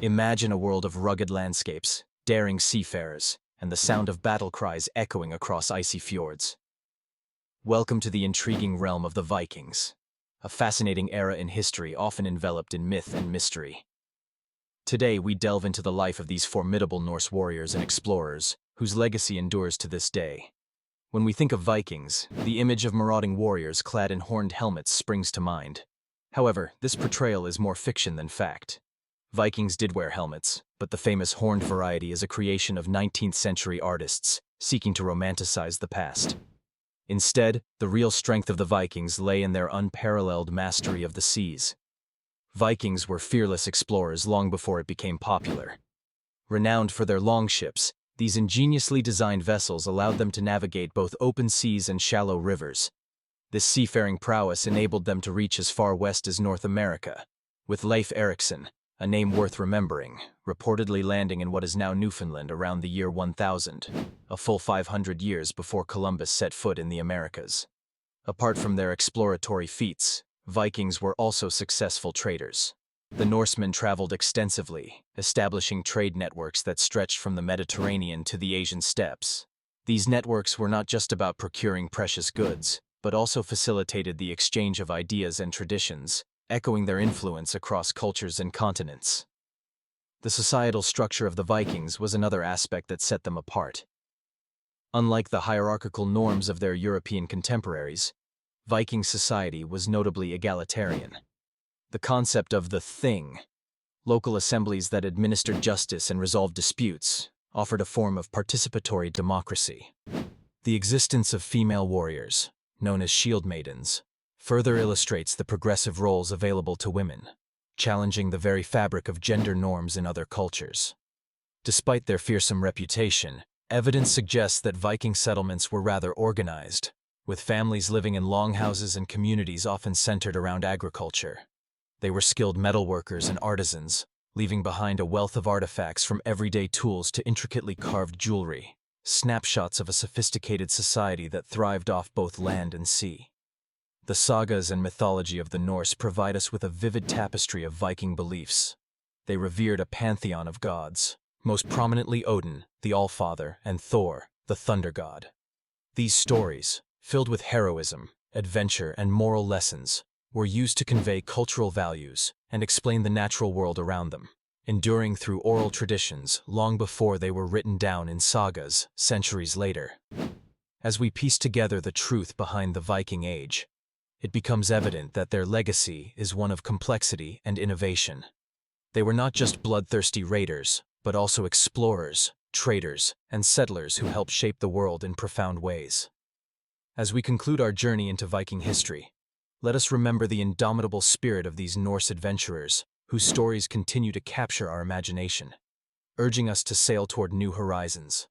Imagine a world of rugged landscapes, daring seafarers, and the sound of battle cries echoing across icy fjords. Welcome to the intriguing realm of the Vikings, a fascinating era in history often enveloped in myth and mystery. Today we delve into the life of these formidable Norse warriors and explorers, whose legacy endures to this day. When we think of Vikings, the image of marauding warriors clad in horned helmets springs to mind. However, this portrayal is more fiction than fact. Vikings did wear helmets, but the famous horned variety is a creation of 19th-century artists seeking to romanticize the past. Instead, the real strength of the Vikings lay in their unparalleled mastery of the seas. Vikings were fearless explorers long before it became popular. Renowned for their longships, these ingeniously designed vessels allowed them to navigate both open seas and shallow rivers. This seafaring prowess enabled them to reach as far west as North America, with Leif Erikson, a name worth remembering, reportedly landing in what is now Newfoundland around the year 1000, a full 500 years before Columbus set foot in the Americas. Apart from their exploratory feats, Vikings were also successful traders. The Norsemen traveled extensively, establishing trade networks that stretched from the Mediterranean to the Asian steppes. These networks were not just about procuring precious goods, but also facilitated the exchange of ideas and traditions, echoing their influence across cultures and continents. The societal structure of the Vikings was another aspect that set them apart. Unlike the hierarchical norms of their European contemporaries, Viking society was notably egalitarian. The concept of the thing, local assemblies that administered justice and resolved disputes, offered a form of participatory democracy. The existence of female warriors, known as shieldmaidens, further illustrates the progressive roles available to women, challenging the very fabric of gender norms in other cultures. Despite their fearsome reputation, evidence suggests that Viking settlements were rather organized, with families living in longhouses and communities often centered around agriculture. They were skilled metalworkers and artisans, leaving behind a wealth of artifacts from everyday tools to intricately carved jewelry, snapshots of a sophisticated society that thrived off both land and sea. The sagas and mythology of the Norse provide us with a vivid tapestry of Viking beliefs. They revered a pantheon of gods, most prominently Odin, the All-Father, and Thor, the Thunder God. These stories, filled with heroism, adventure, and moral lessons, were used to convey cultural values and explain the natural world around them, enduring through oral traditions long before they were written down in sagas centuries later. As we piece together the truth behind the Viking Age, it becomes evident that their legacy is one of complexity and innovation. They were not just bloodthirsty raiders, but also explorers, traders, and settlers who helped shape the world in profound ways. As we conclude our journey into Viking history, let us remember the indomitable spirit of these Norse adventurers, whose stories continue to capture our imagination, urging us to sail toward new horizons.